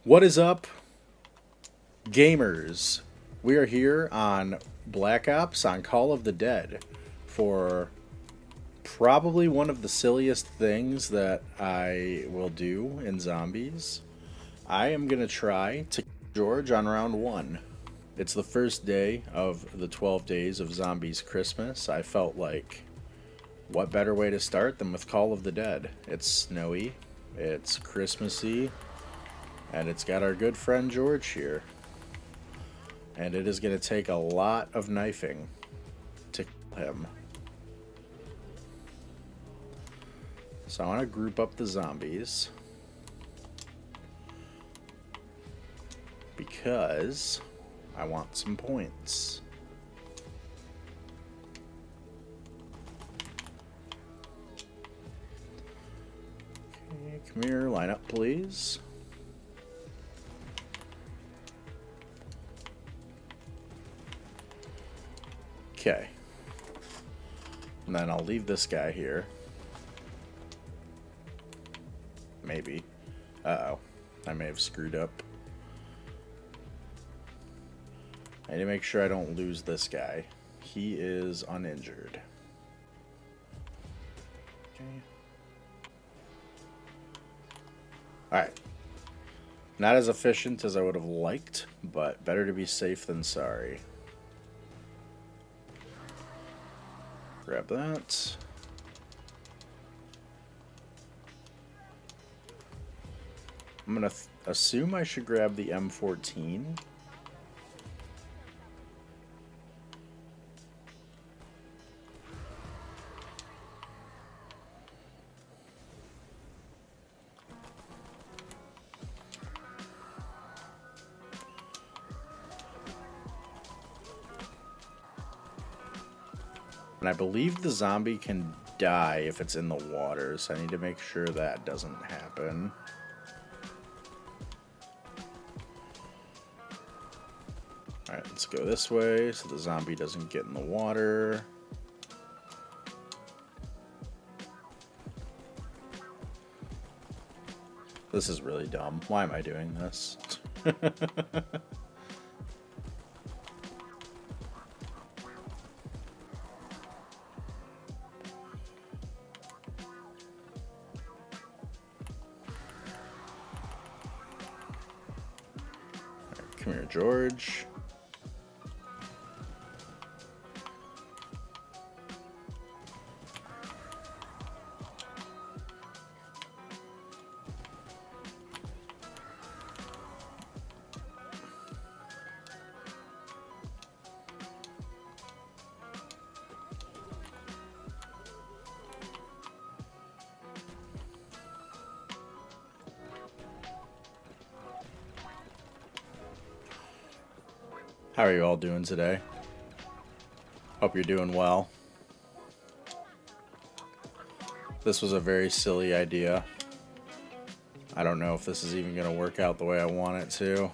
What is up, gamers? We are here on Black Ops on Call of the Dead for probably one of the silliest things that I will do in zombies. I am going to try to kill George on round one. It's the first day of the 12 days of Zombies Christmas. I felt like, what better way to start than with Call of the Dead? It's snowy, it's Christmassy, and it's got our good friend George here. And it is going to take a lot of knifing to kill him. So I want to group up the zombies. Because I want some points. Okay, come here, line up please. Okay. And then I'll leave this guy here. Maybe. Uh-oh. I may have screwed up. I need to make sure I don't lose this guy. He is uninjured. Okay. Alright. Not as efficient as I would have liked, but better to be safe than sorry. Grab that. I'm going to assume I should grab the M14. And I believe the zombie can die if it's in the water, so I need to make sure that doesn't happen. Alright, let's go this way so the zombie doesn't get in the water. This is really dumb. Why am I doing this? Come here, George. How are you all doing today? Hope you're doing well. This was a very silly idea. I don't know if this is even going to work out the way I want it to.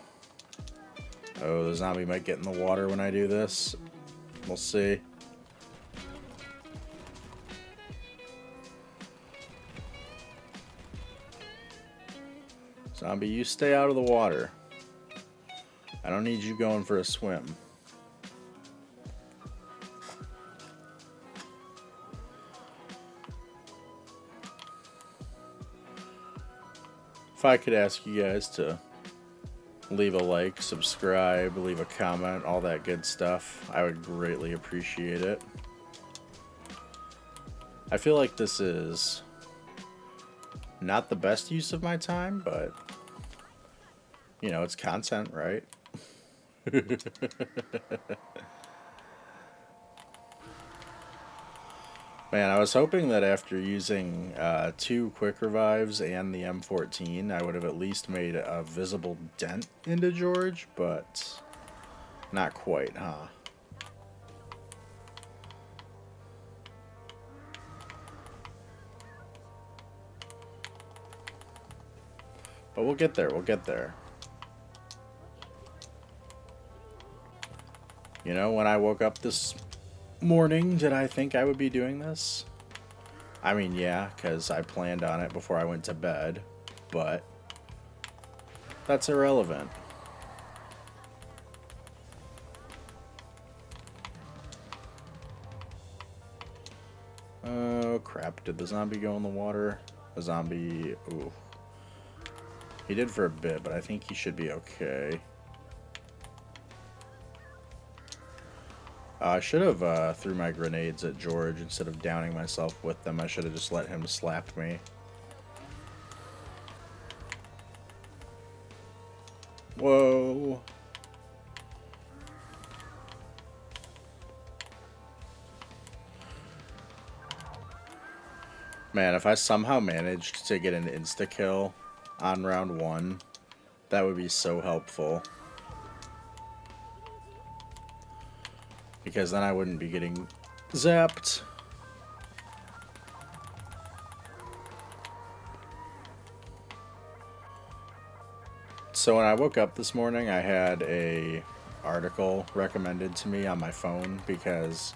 Oh, the zombie might get in the water when I do this. We'll see. Zombie, you stay out of the water. I don't need you going for a swim. If I could ask you guys to leave a like, subscribe, leave a comment, all that good stuff, I would greatly appreciate it. I feel like this is not the best use of my time, but you know, it's content, right? Man, I was hoping that after using 2 quick revives and the M14, I would have at least made a visible dent into George, but not quite, huh? But we'll get there, we'll get there. You know, when I woke up this morning, did I think I would be doing this? I mean, yeah, because I planned on it before I went to bed, but That's irrelevant. Oh crap, did the zombie go in the water? The zombie, ooh. He did for a bit, but I think he should be okay. I should have threw my grenades at George instead of downing myself with them. I should have just let him slap me. Whoa. Man, if I somehow managed to get an insta-kill on round 1, that would be so helpful. Because then I wouldn't be getting zapped. So when I woke up this morning, I had a article recommended to me on my phone because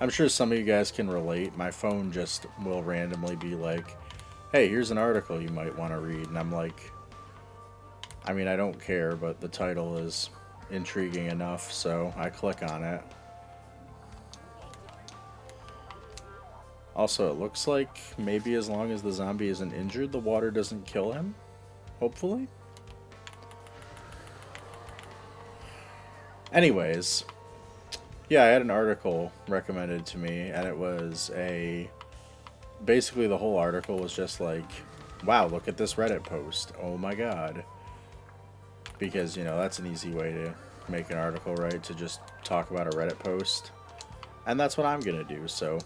I'm sure some of you guys can relate. My phone just will randomly be like, hey, here's an article you might want to read. And I'm like, I mean, I don't care, but the title is intriguing enough, so I click on it. Also, it looks like maybe as long as the zombie isn't injured, the water doesn't kill him. Hopefully. Anyways, yeah, I had an article recommended to me, and it was basically the whole article was just like, wow, look at this Reddit post. Oh my god. Because, you know, that's an easy way to make an article, right? To just talk about a Reddit post. And that's what I'm gonna do, so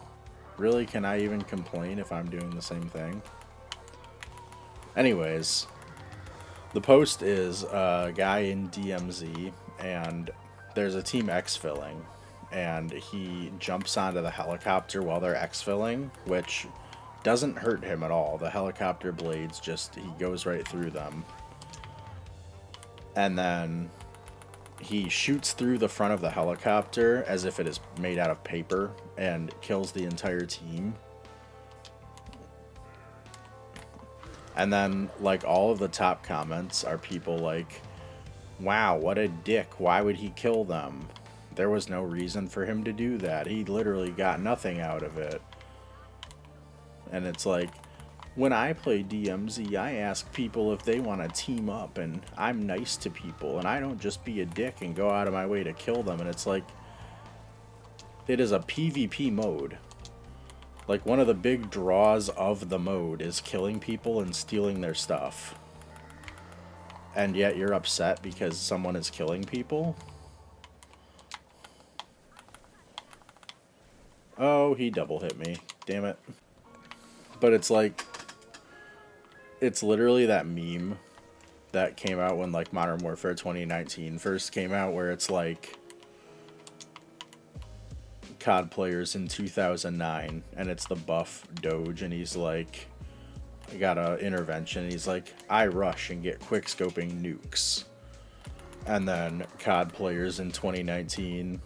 really, can I even complain if I'm doing the same thing? Anyways, the post is a guy in DMZ, and there's a team exfilling, and he jumps onto the helicopter while they're exfilling, which doesn't hurt him at all. The helicopter blades he goes right through them. And then he shoots through the front of the helicopter as if it is made out of paper and kills the entire team. And then, like, all of the top comments are people like, wow, what a dick. Why would he kill them? There was no reason for him to do that. He literally got nothing out of it. And it's like, when I play DMZ, I ask people if they want to team up, and I'm nice to people, and I don't just be a dick and go out of my way to kill them. And it's like, it is a PvP mode. Like, one of the big draws of the mode is killing people and stealing their stuff. And yet you're upset because someone is killing people? Oh, he double hit me. Damn it. But it's like, it's literally that meme that came out when, like, Modern Warfare 2019 first came out, where it's like COD players in 2009, and it's the buff Doge, and he's like, I got a intervention, and he's like, I rush and get quick scoping nukes. And then COD players in 2019,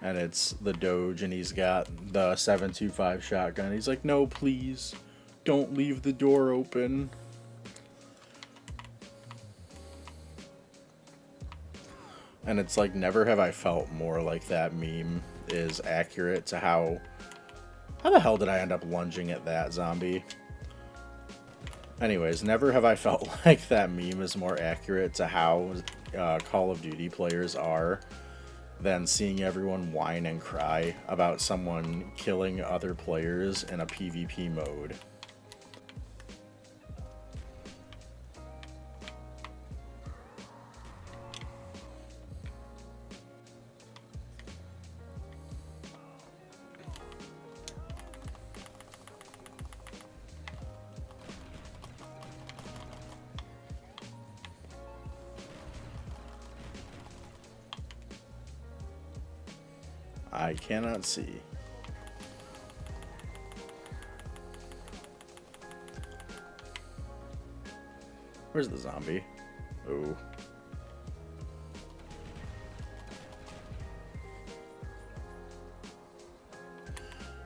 and it's the Doge, and he's got the 7.25 shotgun. He's like, no, please, don't leave the door open. And it's like, never have I felt more like that meme is accurate to how the hell did I end up lunging at that zombie? Anyways, never have I felt like that meme is more accurate to how Call of Duty players are than seeing everyone whine and cry about someone killing other players in a PvP mode. I cannot see. Where's the zombie? Oh.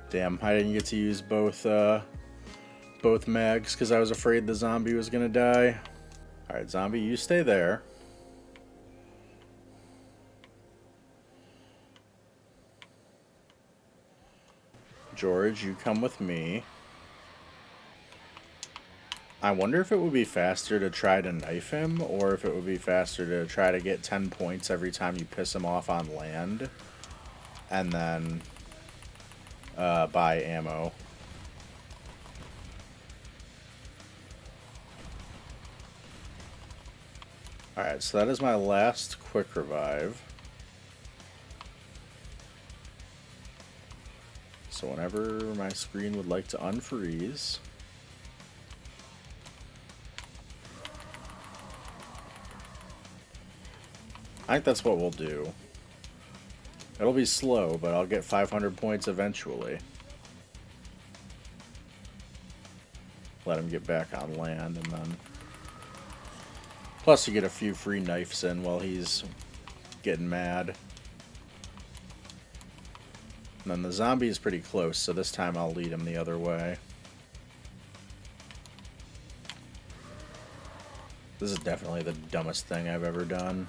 Damn, I didn't get to use both mags because I was afraid the zombie was gonna die. Alright, zombie, you stay there. George, you come with me. I wonder if it would be faster to try to knife him, or if it would be faster to try to get 10 points every time you piss him off on land, and then buy ammo. Alright, so that is my last quick revive. So whenever my screen would like to unfreeze. I think that's what we'll do. It'll be slow, but I'll get 500 points eventually. Let him get back on land, and then... Plus you get a few free knives in while he's getting mad. And then the zombie is pretty close, so this time I'll lead him the other way. This is definitely the dumbest thing I've ever done.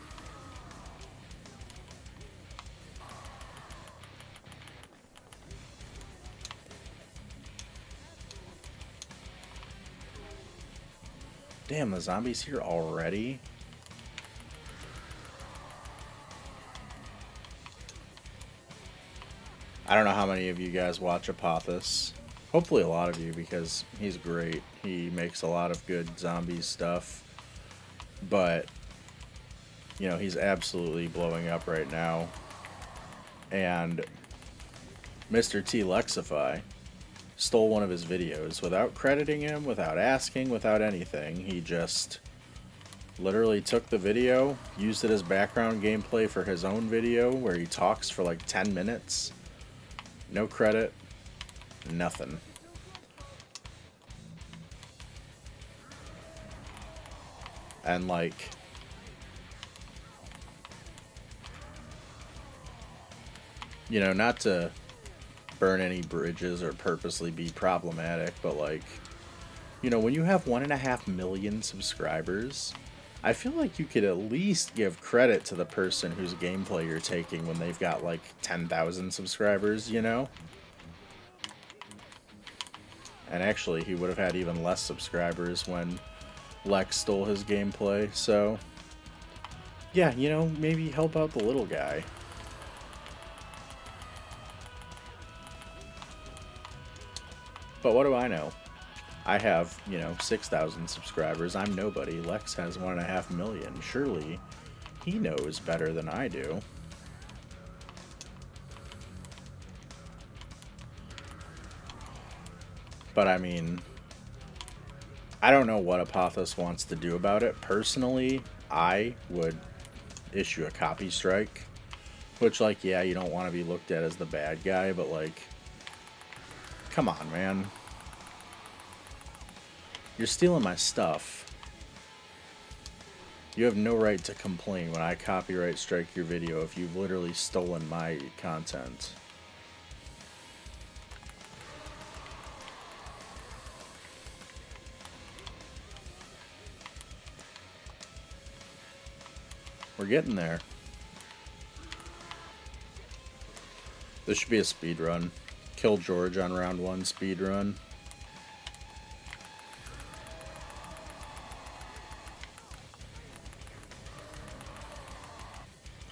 Damn, the zombie's here already? I don't know how many of you guys watch Apothis. Hopefully a lot of you, because he's great. He makes a lot of good zombie stuff. But, you know, he's absolutely blowing up right now. And Mr. T Lexify stole one of his videos without crediting him, without asking, without anything. He just literally took the video, used it as background gameplay for his own video where he talks for like 10 minutes. No credit, nothing. And like, you know, not to burn any bridges or purposely be problematic, but like, you know, when you have 1.5 million subscribers, I feel like you could at least give credit to the person whose gameplay you're taking when they've got like 10,000 subscribers, you know? And actually, he would have had even less subscribers when Lex stole his gameplay, so yeah, you know, maybe help out the little guy. But what do I know? I have, you know, 6,000 subscribers. I'm nobody. Lex has 1.5 million. Surely he knows better than I do. But I mean, I don't know what Apothos wants to do about it. Personally, I would issue a copy strike. Which, like, yeah, you don't want to be looked at as the bad guy, but like, come on, man. You're stealing my stuff. You have no right to complain when I copyright strike your video if you've literally stolen my content. We're getting there. This should be a speed run. Kill George on round 1 speed run.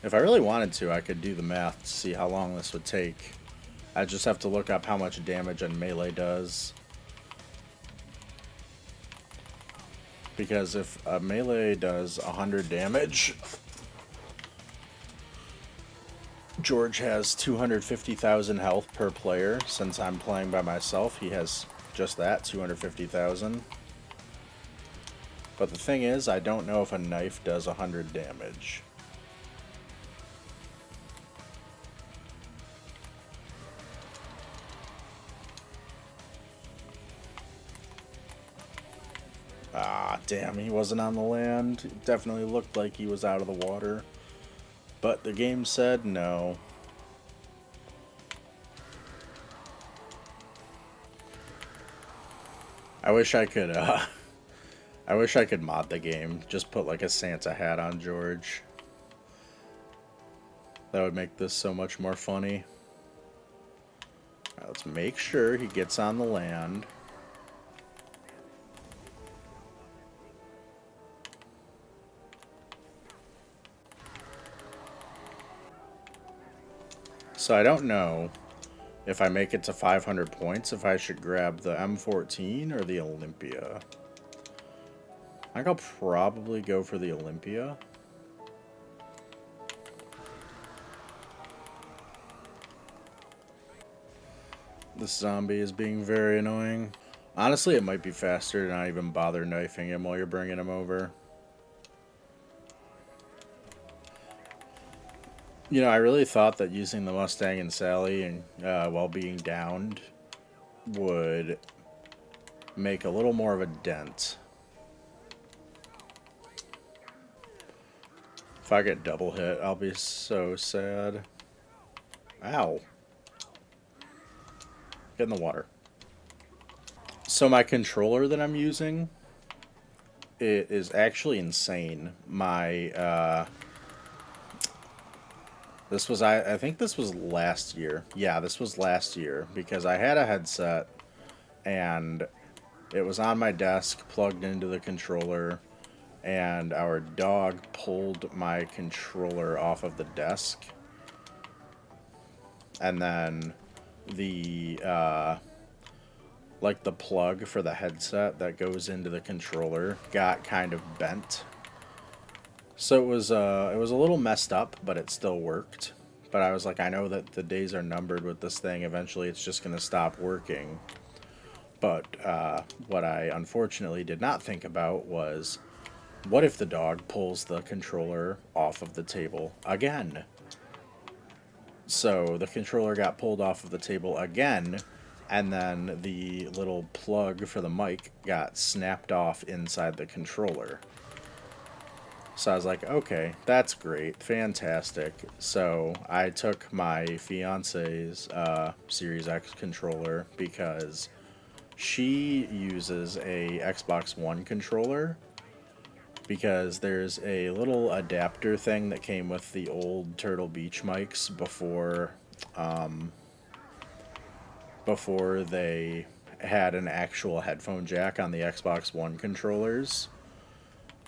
If I really wanted to, I could do the math to see how long this would take. I just have to look up how much damage a melee does. Because if a melee does 100 damage, George has 250,000 health per player. Since I'm playing by myself, he has just that, 250,000. But the thing is, I don't know if a knife does 100 damage. Ah, damn, he wasn't on the land. It definitely looked like he was out of the water. But the game said no. I wish I could I wish I could mod the game. Just put like a Santa hat on George. That would make this so much more funny. Right, let's make sure he gets on the land. So I don't know if I make it to 500 points if I should grab the M14 or the Olympia. I think I'll probably go for the Olympia. This zombie is being very annoying. Honestly, it might be faster to not even bother knifing him while you're bringing him over. You know, I really thought that using the Mustang and Sally and while being downed would make a little more of a dent. If I get double hit, I'll be so sad. Ow. Get in the water. So my controller that I'm using, it is actually insane. My, this was, I think this was last year. Yeah, this was last year because I had a headset and it was on my desk plugged into the controller and our dog pulled my controller off of the desk. And then the, like the plug for the headset that goes into the controller got kind of bent. So it was a little messed up, but it still worked. But I was like, I know that the days are numbered with this thing. Eventually it's just going to stop working. But what I unfortunately did not think about was, what if the dog pulls the controller off of the table again? So the controller got pulled off of the table again, and then the little plug for the mic got snapped off inside the controller. So I was like, okay, that's great, fantastic. So I took my fiance's Series X controller because she uses a Xbox One controller, because there's a little adapter thing that came with the old Turtle Beach mics before they had an actual headphone jack on the Xbox One controllers.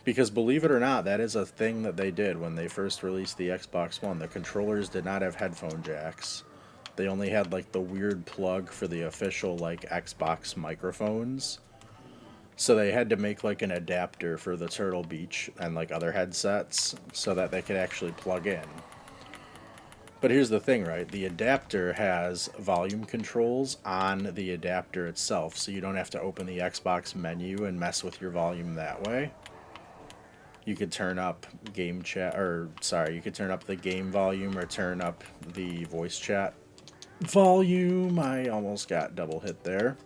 Because believe it or not, that is a thing that they did when they first released the Xbox One. The controllers did not have headphone jacks. They only had like the weird plug for the official like Xbox microphones. So they had to make like an adapter for the Turtle Beach and like other headsets so that they could actually plug in. But here's the thing, right? The adapter has volume controls on the adapter itself, so you don't have to open the Xbox menu and mess with your volume that way. You could turn up game chat, or sorry, you could turn up the game volume or turn up the voice chat volume. I almost got double hit there.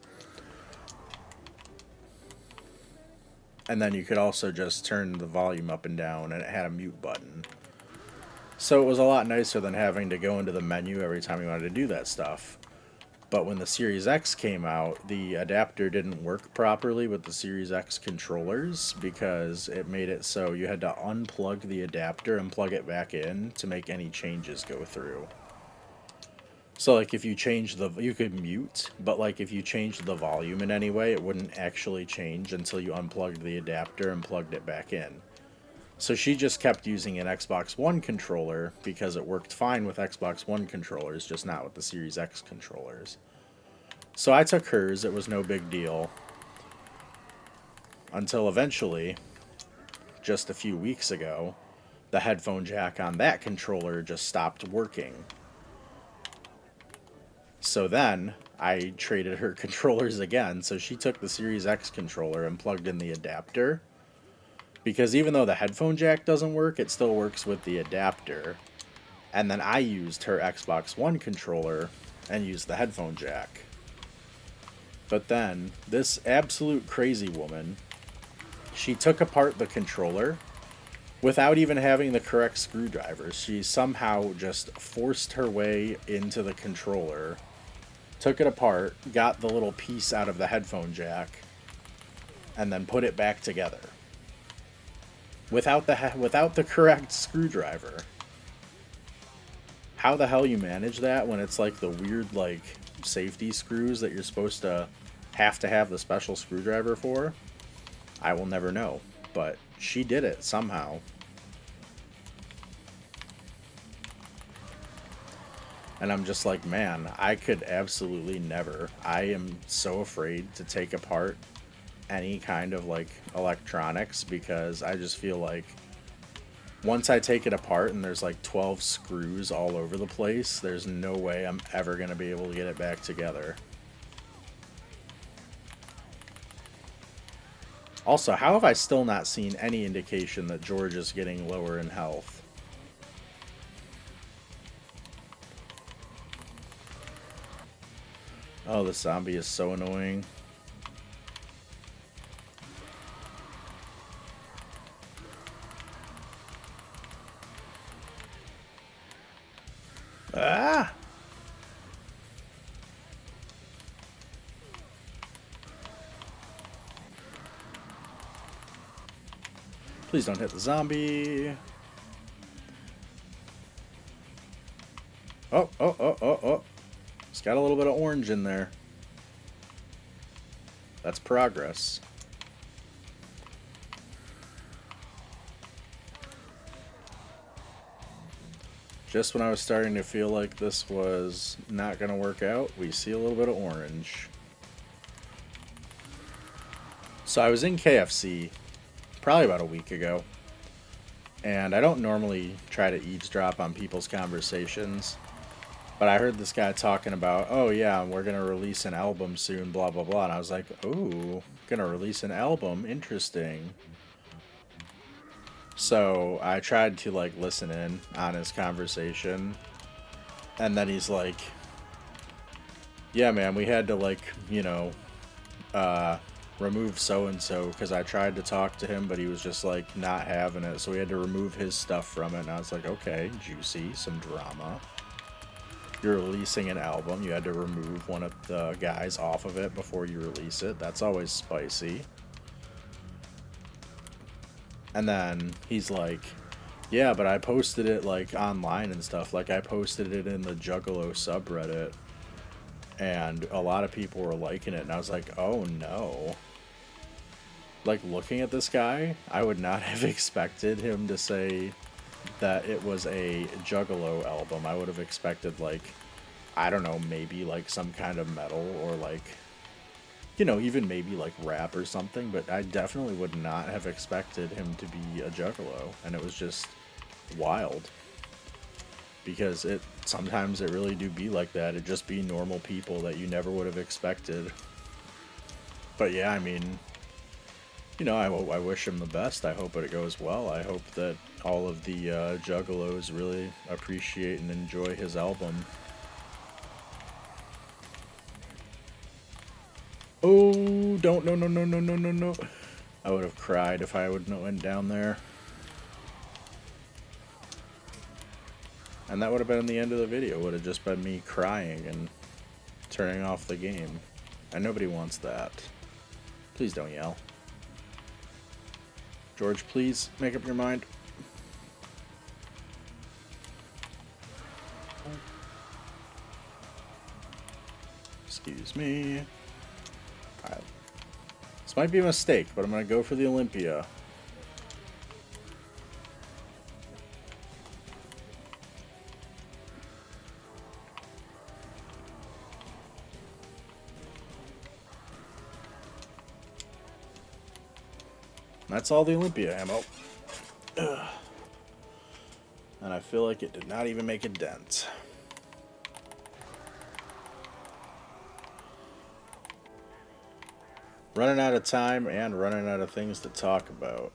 And then you could also just turn the volume up and down, and it had a mute button. So it was a lot nicer than having to go into the menu every time you wanted to do that stuff. But when the Series X came out, the adapter didn't work properly with the Series X controllers because it made it so you had to unplug the adapter and plug it back in to make any changes go through. So like if you change you could mute, but like if you changed the volume in any way, it wouldn't actually change until you unplugged the adapter and plugged it back in. So she just kept using an Xbox One controller because it worked fine with Xbox One controllers, just not with the Series X controllers. So I took hers, it was no big deal. Until eventually, just a few weeks ago, the headphone jack on that controller just stopped working. So then I traded her controllers again, so she took the Series X controller and plugged in the adapter. Because even though the headphone jack doesn't work, it still works with the adapter. And then I used her Xbox One controller and used the headphone jack. But then, this absolute crazy woman, she took apart the controller without even having the correct screwdrivers. She somehow just forced her way into the controller, took it apart, got the little piece out of the headphone jack, and then put it back together without the correct screwdriver. How the hell you manage that when it's like the weird like safety screws that you're supposed to have the special screwdriver for? I will never know, but she did it somehow. And I'm just like, man, I could absolutely never. I am so afraid to take apart any kind of like electronics because I just feel like once I take it apart and there's like 12 screws all over the place, there's no way I'm ever going to be able to get it back together. Also, how have I still not seen any indication that George is getting lower in health? Oh, the zombie is so annoying. Ah! Please don't hit the zombie. Oh, oh, oh, oh, oh. It's got a little bit of orange in there. That's progress. Just when I was starting to feel like this was not going to work out, we see a little bit of orange. So I was in KFC probably about a week ago, and I don't normally try to eavesdrop on people's conversations, but I heard this guy talking about, oh yeah, we're going to release an album soon, blah, blah, blah, and I was like, ooh, going to release an album, interesting. So I tried to like listen in on his conversation, and then he's like, yeah man, we had to like, remove so and so because I tried to talk to him but he was just like not having it, so we had to remove his stuff from it. And I was like, okay, juicy, some drama. You're releasing an album, you had to remove one of the guys off of it before you release it. That's always spicy. And then he's like, yeah, but I posted it like online and stuff. Like I posted it in the Juggalo subreddit and a lot of people were liking it. And I was like, oh no. Like looking at this guy, I would not have expected him to say that it was a Juggalo album. I would have expected like, I don't know, maybe like some kind of metal or like, even maybe like rap or something, but I definitely would not have expected him to be a Juggalo, and it was just wild. Because sometimes it really do be like that. It just be normal people that you never would have expected. But yeah, I mean, I wish him the best. I hope it goes well. I hope that all of the Juggalos really appreciate and enjoy his album. Oh, don't, no, no, no, no, no, no, no. I would have cried if I would have went down there. And that would have been the end of the video. It would have just been me crying and turning off the game. And nobody wants that. Please don't yell. George, please make up your mind. Excuse me. Alright. This might be a mistake, but I'm going to go for the Olympia. That's all the Olympia ammo. Ugh. And I feel like it did not even make a dent. Running out of time and running out of things to talk about.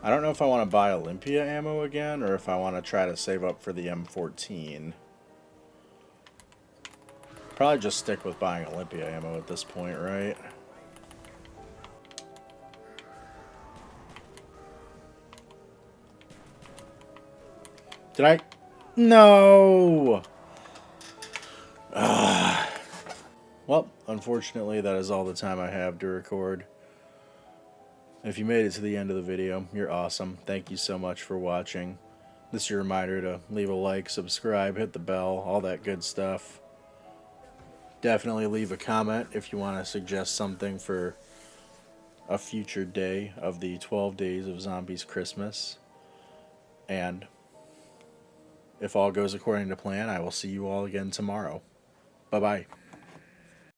I don't know if I want to buy Olympia ammo again or if I want to try to save up for the M14. Probably just stick with buying Olympia ammo at this point, right? Did I? No! Well, unfortunately, that is all the time I have to record. If you made it to the end of the video, you're awesome. Thank you so much for watching. This is your reminder to leave a like, subscribe, hit the bell, all that good stuff. Definitely leave a comment if you want to suggest something for a future day of the 12 Days of Zombies Christmas. And if all goes according to plan, I will see you all again tomorrow. Bye-bye.